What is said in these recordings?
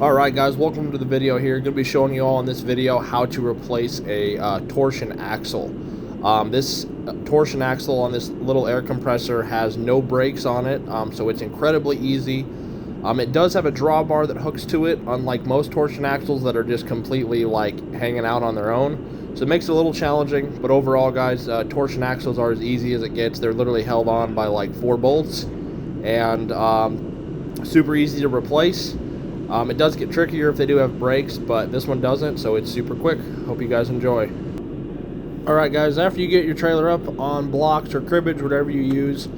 Alright guys, welcome to the video here. Going to be showing you all in this video how to replace a torsion axle. This torsion axle on this little air compressor has no brakes on it, so it's incredibly easy. It does have a drawbar that hooks to it, unlike most torsion axles that are just completely like hanging out on their own. So it makes it a little challenging, but overall guys, torsion axles are as easy as it gets. They're literally held on by like 4 bolts and super easy to replace. It does get trickier if they do have brakes, but this one doesn't, so it's super quick. Hope you guys enjoy. Alright guys, after you get your trailer up on blocks or cribbage, whatever you use,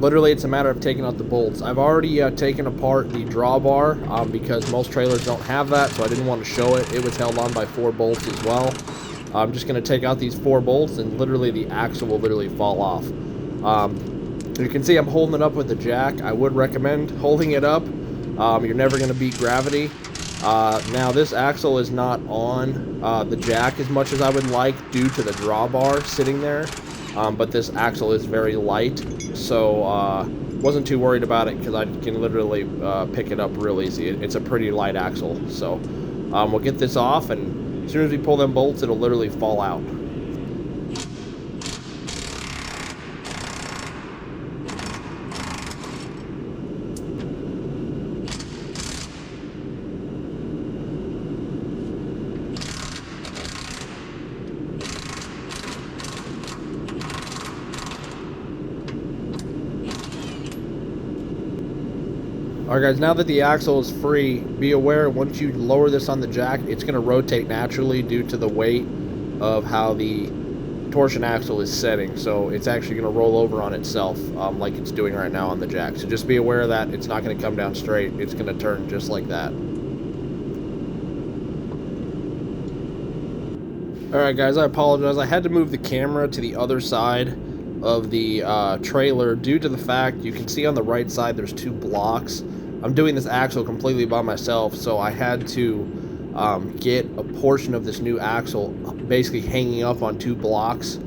literally it's a matter of taking out the bolts. I've already taken apart the drawbar because most trailers don't have that, so I didn't want to show it. It was held on by 4 bolts as well. I'm just going to take out these 4 bolts and literally the axle will literally fall off. You can see I'm holding it up with the jack. I would recommend holding it up. You're never going to beat gravity. Now this axle is not on the jack as much as I would like due to the drawbar sitting there, but this axle is very light, so wasn't too worried about it because I can literally pick it up real easy. It's a pretty light axle, so we'll get this off, and as soon as we pull them bolts it'll literally fall out. Alright guys, now that the axle is free, be aware once you lower this on the jack, it's going to rotate naturally due to the weight of how the torsion axle is setting. So it's actually going to roll over on itself like it's doing right now on the jack. So just be aware of that. It's not going to come down straight. It's going to turn just like that. Alright guys, I apologize. I had to move the camera to the other side of the trailer due to the fact you can see on the right side there's 2 blocks. I'm doing this axle completely by myself, so I had to get a portion of this new axle basically hanging up on 2 blocks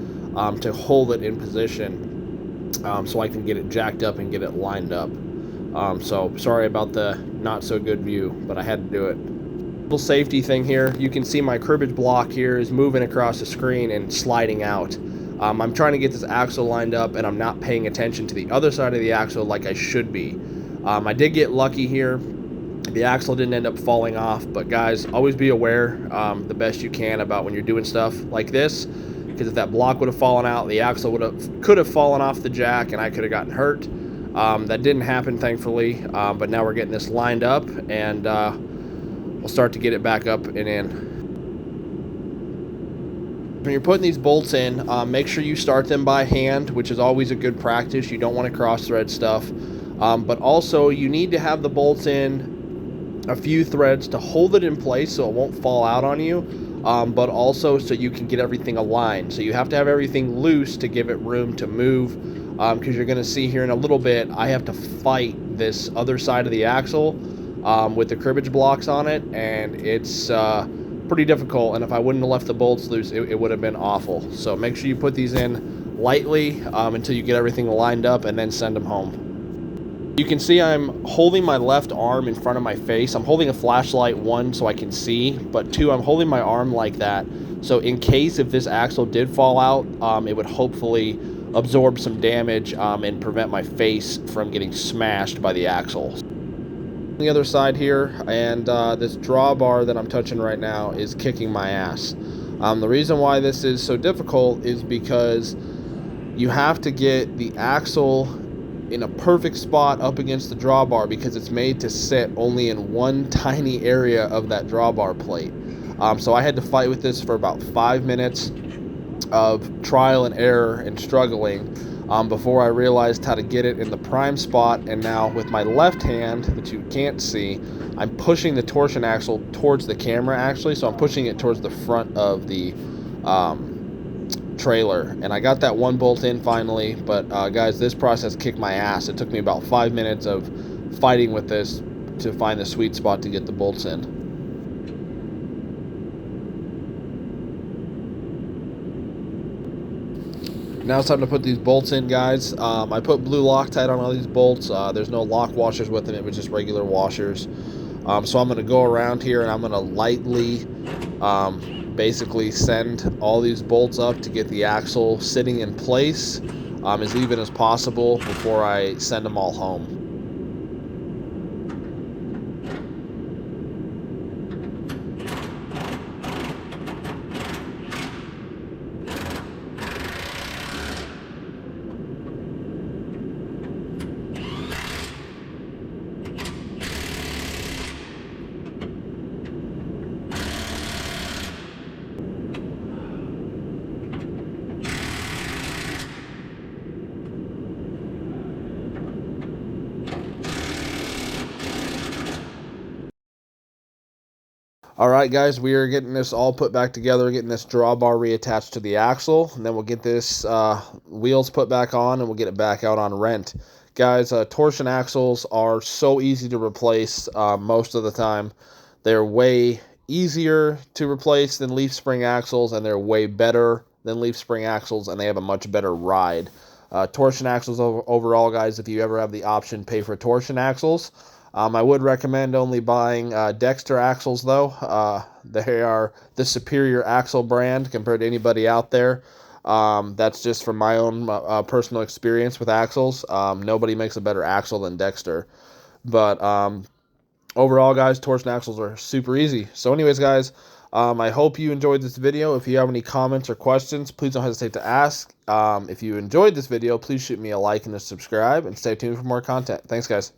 to hold it in position so I can get it jacked up and get it lined up. So sorry about the not so good view, but I had to do it. Little safety thing here, you can see my cribbage block here is moving across the screen and sliding out. I'm trying to get this axle lined up and I'm not paying attention to the other side of the axle like I should be. I did get lucky here. The axle didn't end up falling off, but guys, always be aware the best you can about when you're doing stuff like this, because if that block would have fallen out, the axle could have fallen off the jack and I could have gotten hurt. That didn't happen, thankfully, but now we're getting this lined up and we'll start to get it back up and in. When you're putting these bolts in, make sure you start them by hand, which is always a good practice. You don't want to cross thread stuff. But also you need to have the bolts in a few threads to hold it in place so it won't fall out on you, but also so you can get everything aligned. So you have to have everything loose to give it room to move, because you're going to see here in a little bit I have to fight this other side of the axle with the cribbage blocks on it, and it's pretty difficult, and if I wouldn't have left the bolts loose it would have been awful. So make sure you put these in lightly until you get everything lined up and then send them home. You can see I'm holding my left arm in front of my face. I'm holding a flashlight, 1, so I can see, but 2, I'm holding my arm like that. So in case if this axle did fall out, it would hopefully absorb some damage and prevent my face from getting smashed by the axle. On the other side here, and this drawbar that I'm touching right now is kicking my ass. The reason why this is so difficult is because you have to get the axle in a perfect spot up against the drawbar because it's made to sit only in one tiny area of that drawbar plate. So I had to fight with this for about 5 minutes of trial and error and struggling before I realized how to get it in the prime spot. And now with my left hand that you can't see, I'm pushing the torsion axle towards the camera actually, so I'm pushing it towards the front of the trailer, and I got that 1 bolt in finally, but guys, this process kicked my ass. It took me about 5 minutes of fighting with this to find the sweet spot to get the bolts in. Now it's time to put these bolts in, guys. I put blue Loctite on all these bolts. There's no lock washers with them. It was just regular washers. So I'm going to go around here and I'm going to lightly basically send all these bolts up to get the axle sitting in place as even as possible before I send them all home. All right, guys, we are getting this all put back together, getting this drawbar reattached to the axle, and then we'll get this wheels put back on, and we'll get it back out on rent. Guys, torsion axles are so easy to replace most of the time. They're way easier to replace than leaf spring axles, and they're way better than leaf spring axles, and they have a much better ride. Torsion axles overall, guys, if you ever have the option, pay for torsion axles. I would recommend only buying Dexter axles, though. They are the superior axle brand compared to anybody out there. That's just from my own personal experience with axles. Nobody makes a better axle than Dexter. But overall, guys, torsion axles are super easy. So anyways, guys, I hope you enjoyed this video. If you have any comments or questions, please don't hesitate to ask. If you enjoyed this video, please shoot me a like and a subscribe, and stay tuned for more content. Thanks, guys.